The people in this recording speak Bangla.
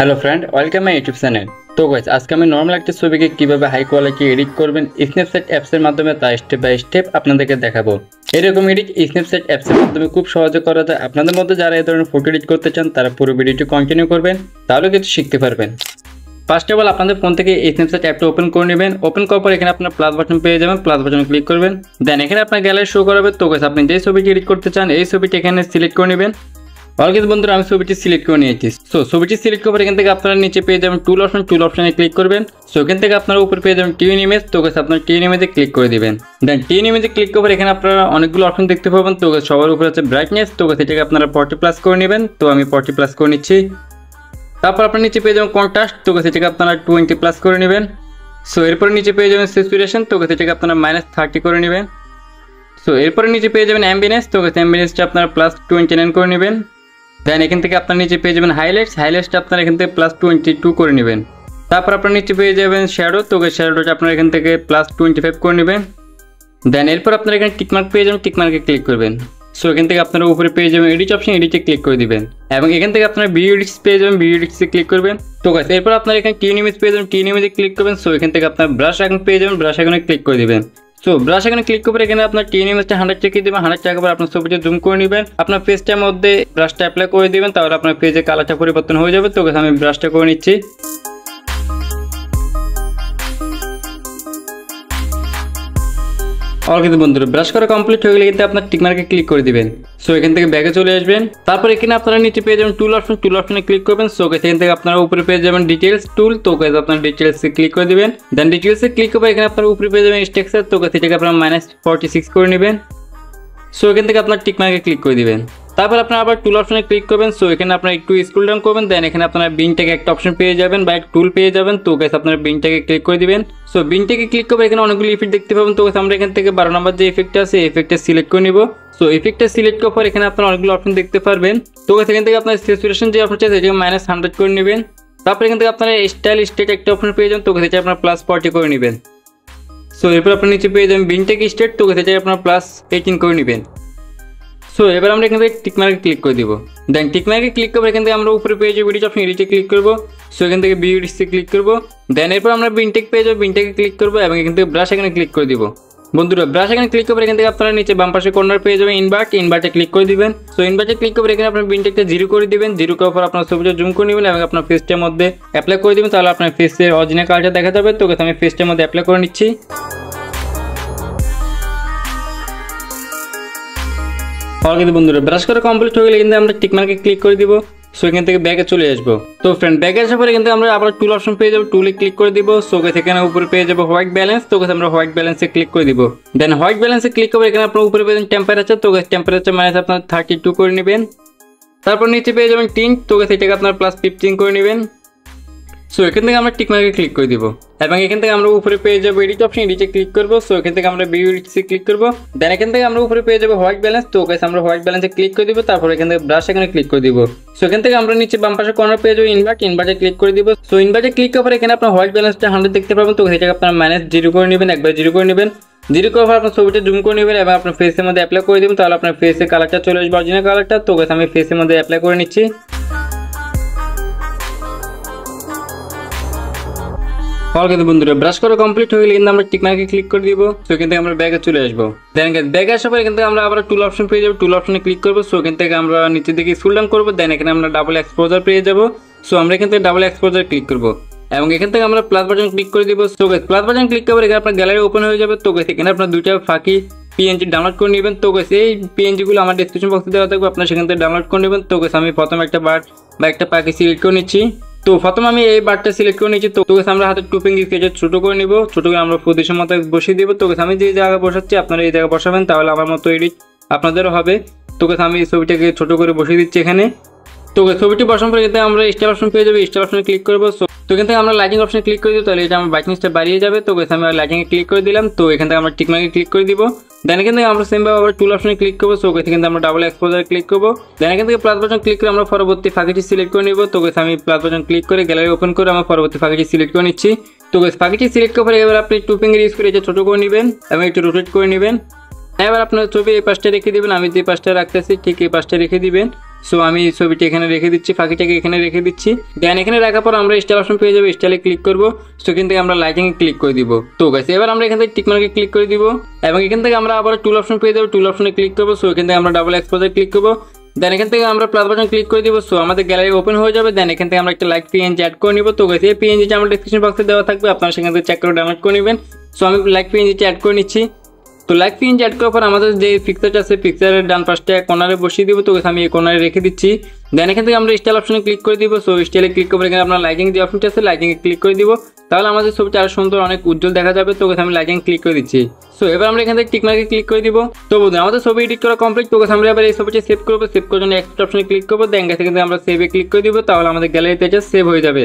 Hello friend, welcome my YouTube channel. তো গাইস, আজকে আমি নর্মাল একটা ছবিকে কিভাবে হাই কোয়ালিটি এডিট করবেন স্ন্যাপচ্যাট অ্যাপসের মাধ্যমে তা স্টেপ বাই স্টেপ আপনাদেরকে দেখাবো। এরকম এডিট স্ন্যাপচ্যাট অ্যাপসের মাধ্যমে খুব সহজে করা যায়। আপনাদের মধ্যে যারা এই ধরনের ফটো এডিট করতে চান তারা পুরো ভিডিওটি কন্টিনিউ করবেন, তাহলে কিছু শিখতে পারবেন। ফার্স্ট অফ অল আপনাদের ফোন থেকে স্ন্যাপচ্যাট অ্যাপটা ওপেন করে নেবেন। ওপেন করার পর এখানে আপনার প্লাস বাটন পেয়ে যাবেন, প্লাস বাটনে ক্লিক করবেন। দেন এখানে আপনার গ্যালারি শো করাবে। তো গাইস, আপনি যে ছবিটি এডিট করতে চান এই ছবিটি এখানে সিলেক্ট করে নেবেন। অলরেডি বন্ধুরা আমি ছবিটি সিলেক্ট করে নিয়েছি। সো ছবিটি সিলেক্ট করার এখান থেকে আপনারা নিচে পেয়ে যাবেন টুল অপশনে ক্লিক করবেন। সো এখান থেকে আপনারা উপরে পেয়ে যাবেন টিউন ইমেজ। তো গাইস, আপনারা টিউন ইমেজে ক্লিক করে দিবেন। দেন টিউন ইমেজে ক্লিক করার এখানে আপনারা অনেকগুলো অপশন দেখতে পাবেন। তো গাইস, সবার উপরে আছে ব্রাইটনেস। তো গাইস, এটাকে আপনারা 40+ করে নেবেন। তো আমি 40+ করে নিচ্ছি। তারপর আপনার নিচে পেয়ে যাবেন কন্ট্রাস্ট। তো গাইস, এটাকে আপনারা 20+ করে নেবেন। সো এরপরে নিচে পেয়ে যাবেন স্যাচুরেশন। তো গাইস, এটাকে আপনারা -30 করে নেবেন। সো এরপরে নিচে পেয়ে যাবেন অ্যাম্বিয়েন্স। তো গাইস, অ্যাম্বিয়েন্সটা আপনারা +29 করে নেবেন। দেন এখান থেকে আপনার নিচে পেয়ে যাবেন হাইলাইটসটা আপনারা এখান থেকে +22 করে নেবেন। তারপর আপনার নিচে পেয়ে যাবেন শ্যাডো। তো শ্যাডোটা আপনারা এখান থেকে +25 করে নেবেন। দেন এরপর আপনারা এখানে টিকমার্ক পেয়ে যাবেন, টিকমার্কে ক্লিক করবেন। সো এখান থেকে আপনারা উপরে পেয়ে যাবেন এডিট অপশন, এডিটে ক্লিক করে দিবেন। এবং এখান থেকে আপনারা ভিডিও এডিটস পেয়ে যাবেন, ভিডিও এডিটসে ক্লিক করবেন। তো গাইস, এরপর আপনারা এখানে টিউন ইমেজ পেয়ে যাবেন, টিউন ইমেজে ক্লিক করবেন। সো এখান থেকে আপনারা ব্রাশ আইকন পেয়ে যাবেন, ব্রাশ আইকনে ক্লিক করে দিবেন। সো ব্রাশ এখানে ক্লিক করে এখানে আপনার টিউন ইমেজটা 100 রেখে দিবেন। 100 টাকা পর আপনার ছবিটা জুম করে নেবেন। আপনার ফেসটার মধ্যে ব্রাশটা অ্যাপ্লাই করে দিবেন, তাহলে আপনার ফেসের কালারটা পরিবর্তন হয়ে যাবে। তো আমি ব্রাশটা করে নিচ্ছি। কিন্তু বন্ধুরা ব্রাশ করা কমপ্লিট হয়ে গেলে কিন্তু আপনার টিকমার্কে ক্লিক করে দিবেন। সো এখান থেকে ব্যাগে চলে আসবেন। তারপর এখানে আপনারা নিচে পেয়ে যাবেন টুল অপশনে ক্লিক করবেন। সো এখান থেকে আপনারা উপরে পেয়ে যাবেন ডিটেইলস টুল। তো গাইস, আপনারা ডিটেইলসে ক্লিক করে দিবেন। দেন ডিটেইলসে ক্লিক করে এখানে আপনারা উপরে পেয়ে যাবেন টেক্সচার। তো গাইস, এটাকে আপনারা -46 করে নেবেন। সো এখান থেকে আপনার টিকমার্কে ক্লিক করে দিবেন। তারপর আপনারা আবার টুল অপশনে ক্লিক করবেন। সো এখানে আপনারা একটু স্ক্রল ডাউন করবেন। দেন এখানে আপনারা বিনটাকে একটা অপশন পেয়ে যাবেন বা এক টুল পেয়ে যাবেন। তো গাইস, আপনারা বিনটাকে ক্লিক করে দিবেন। সো বিনটাকে ক্লিক করে এখানে অনেকগুলো ইফেক্ট দেখতে পাবেন। তো গাইস, আমরা এখান থেকে 12 নম্বর যে ইফেক্টটা আছে এই ইফেক্টটা সিলেক্ট করে নিব। সো ইফেক্টটা সিলেক্ট করার পর এখানে আপনারা অনেকগুলো অপশন দেখতে পারবেন। তো গাইস, এখান থেকে আপনার স্যাচুরেশন যে অপশনটা আছে এটাকে -100 করে নেবেন। তারপর এখান থেকে আপনারা স্টাইল স্টেট একটা অপশন পেয়ে যাবেন। তো গাইস, এটা আপনারা +40 করে নেবেন। সো এরপর আপনার নিচে পেয়ে যাবেন বিনটাকে স্টেট। তো গাইস, এটা আপনারা +18 করে নেবেন। সো এবার আমরা এখান থেকে টিকমার্কে ক্লিক করে দিব। দেন টিকমার্কে ক্লিক করবো। এখান থেকে আমরা উপরে পেয়ে যাবো এডিট অপশন, এডিটে ক্লিক করবো। সো এখান থেকে ভিডিও এডিটসে ক্লিক করবো। দেন এরপর আমরা বিনটেক পেয়ে যাবো, বিনটেকে ক্লিক করবো এবং এখান থেকে ব্রাশ এখানে ক্লিক করে দিব। বন্ধুরা ব্রাশ এখানে ক্লিক করবো। এখান থেকে আপনারা নিচে বাম পাশে কর্নার পেয়ে যাবেন ইনভার্টে ক্লিক করে দিবেন। সো ইনভার্টে ক্লিক করবো। এখানে আপনার বিনটেকটা 0 করে দিবেন। 0 করার পর আপনার ছবিটা জুম করে নেবেন এবং আপনার ফেসটার মধ্যে অ্যাপ্লাই করে দিবেন, তাহলে আপনার ফেসের অরিজিনাল কালারটা দেখা যাবে। তো আমি ফেসটার মধ্যে অ্যাপ্লাই করে নিচ্ছি। কিন্তু বন্ধুরা ব্রাশ করা কমপ্লিট হয়ে গেলে কিন্তু আমরা টিকমার্কে ক্লিক করে দিব। সো এখান থেকে ব্যাগে চলে আসবো। তো ফ্রেন্ড ব্যাগে আসার পরে কিন্তু আমরা আবার টুল অপশন পেয়ে যাবো, টুলে ক্লিক করে দিব। সো এখানে উপরে পেয়ে যাবো হোয়াইট ব্যালেন্স। তো আমরা হোয়াইট ব্যালেন্সে ক্লিক করে দিব। দেন হোয়াইট ব্যালেন্সে ক্লিক করে এখানে আপনার উপরে পেয়ে যাবেন টেম্পারেচার। তো টেম্পারেচার আপনার 32 করে নেবেন। তারপর নিচে পেয়ে যাবেন টিন্ট। তো এটাকে আপনার +15 করে নেবেন। সো এখান থেকে আমরা টিকমার্কে ক্লিক করে দিব এবং এখান থেকে আমরা উপরে পেয়ে যাবো এডিট অপশন, এডিটে ক্লিক করবো। সো এখান থেকে আমরা ভিডিও এডিটসে ক্লিক করবো। দেন এখান থেকে আমরা উপরে পেয়ে যাবো হোয়াইট ব্যালেন্স। তো গাইস, আমরা হোয়াইট ব্যালেন্সে ক্লিক করে দিব। তারপর এখান থেকে ব্রাশ এখানে ক্লিক করে দিব। সো এখান থেকে আমরা নিচে বাম পাশে কর্নার পেয়ে যাবো ইনভার্টে ক্লিক করে দিব। সো ইনভার্টে ক্লিক করার পর এখানে আপনার হোয়াইট ব্যালেন্সটা 100 দেখতে পাবেন। তো এটাকে আপনারা -0 করে নেবেন, একবার 0 করে নেবেন। 0 করার পর আপনার ছবিটা জুম করে নেবেন এবং আপনার ফেসের মধ্যে অ্যাপ্লাই করে দিবেন, তাহলে আপনার ফেসের কালারটা চলে আসবে অরিজিনাল কালারটা। তো গাইস, আমি ফেসের মধ্যে অ্যাপ্লাই করে নিচ্ছি। কিন্তু বন্ধুরা ব্রাশ করা কমপ্লিট হয়ে গেলে কিন্তু আমরা টিকমার্কে ক্লিক করে দিব। সো এখান থেকে আমরা ব্যাগে চলে আসবো। দেন ব্যাগে আসার পরে এখান থেকে আমরা আবার টুল অপশন পেয়ে যাবো, টুল অপশনে ক্লিক করবো। সো এখান থেকে আমরা নিচের দিকে স্ক্রল ডাউন করবো। দেন এখানে আমরা ডাবল এক্সপোজার পেয়ে যাবো। সো আমরা এখান থেকে ডাবল এক্সপোজার ক্লিক করবো এবং এখান থেকে আমরা প্লাস বাটন ক্লিক করে দিব। সো প্লাস বাটন ক্লিক করে এখানে আপনার গ্যালারি ওপেন হয়ে যাবে। তো এখানে আপনার 2টা ফাঁকি পিএনজি ডাউনলোড করে নেবেন। তো এই পিএনজিগুলো আমার ডেসক্রিপশন বক্সে দেওয়া থাকবে, আপনার সেখান থেকে ডাউনলোড করে নেবেন। তো আমি প্রথমে একটা বার্ড বা একটা পাখি সিলেক্ট করে নিচ্ছি। তো প্রথমে আমি এই বারটা সিলেক্ট করে নিচ্ছি। তো আমরা হাতে টুপিং স্কেচে ছোট করে নিব, ছোট করে আমরা প্রদেশের মতো বসিয়ে দিব। তো আমি যে জায়গায় বসাচ্ছি আপনারা এই জায়গায় বসাবেন, তাহলে আমার মতো এডিট আপনাদেরও হবে। তো আমি এই ছবিটাকে ছোট করে বসিয়ে দিচ্ছি এখানে। তো ছবিটি বসানোর পরে কিন্তু আমরা স্টাইল অপশন পেয়ে যাবো, স্টাইল অপশনে ক্লিক করবো। তো এখান থেকে আমরা লাইটিং অপশনে ক্লিক করে দিব, তাহলে এটা আমার ব্রাইটনেসটা বাড়িয়ে যাবে। তো আমি লাইটিংয়ে ক্লিক করে দিলাম। তো এখান থেকে আমরা টিকমার্কে ক্লিক করে দিব। দেন এখান থেকে আমরা সেমভাবে আবার টুল অপশনে ক্লিক করবো। সো এখান থেকে আমরা ডাবল এক্সপোজার ক্লিক করবো। দেন এখান থেকে প্লাস বাটন ক্লিক করে আমরা পরবর্তী ফাঁকিটি সিলেক্ট করে নিব। তো আমি প্লাস বাটন ক্লিক করে গ্যালারি ওপেন করে আমার পরবর্তী ফাঁকিটি সিলেক্ট করে নিচ্ছি। তো ফাঁকিটি সিলেক্ট করার পরে এবার আপনি টুপিং ইউজ করে এটা ছোট করে নেবেন এবং একটু রোটেট করে নেবেন। এবার আপনার ছবি এই পাশটা রেখে দিবেন। আমি যে পাশটা রাখতেছি ঠিক এই পাশটা রেখে দিবেন। সো আমি ছবিটি এখানে রেখে দিচ্ছি, ফাঁকিটাকে এখানে রেখে দিচ্ছি। দেন এখানে রাখার পর আমরা স্টাইল অপশন পেয়ে যাবো, স্টাইলে ক্লিক করবো। সো এখান থেকে আমরা লাইটিংয়ে ক্লিক করে দিব। তো গাইস এবার আমরা এখান থেকে টিকমার্কে ক্লিক করে দিব এবং এখান থেকে আমরা আবার টুল অপশন পেয়ে যাবো, টুল অপশনে ক্লিক করবো। সো এখান থেকে আমরা ডাবল এক্সপোজার ক্লিক করবো। দেন এখান থেকে আমরা প্লাস বাটন ক্লিক করে দিব। সো আমাদের গ্যালারি ওপেন হয়ে যাবে। দেন এখান থেকে আমরা একটা লাইক পিএনজি অ্যাড করে নিব। তো গাইস এই পিএনজিটা আমার ডেসক্রিপশন বক্সে দেওয়া থাকবে, আপনারা সেখান থেকে চেক করে ডাউনলোড করে নেবেন। সো আমি লাইক পিএনজিটা অ্যাড করে নিচ্ছি। তো লাইক পিএনজি অ্যাড করার পর আমাদের যে পিকচারটা আছে পিকচারের ডান পাশটা কর্নারে বসিয়ে দিব। তো আমি এই কর্নারে রেখে দিচ্ছি। দেন এখান থেকে আমরা স্টাইল অপশনে ক্লিক করে দিব। সো স্টাইলে ক্লিক করবো, এখানে আপনার লাইটিং যে অপশনটা আছে লাইটিংয়ে ক্লিক করে দিব। তাহলে আমাদের ছবিটা আরো সুন্দর অনেক উজ্জ্বল দেখা যাবে। তো আমি লাইটিং ক্লিক করে দিচ্ছি। সো এবার আমরা এখান থেকে টিকমার্কে ক্লিক করে দিব। তো বন্ধু আমাদের ছবি এডিট করা কমপ্লিট। তো আমরা এবার এই ছবিটা সেভ করবো, সেভ করার জন্য এক্সপোর্ট অপশনে ক্লিক করবো। দেন এখান থেকে আমরা সেভে ক্লিক করে দিব, তাহলে আমাদের গ্যালারিতে এটা সেভ হয়ে যাবে।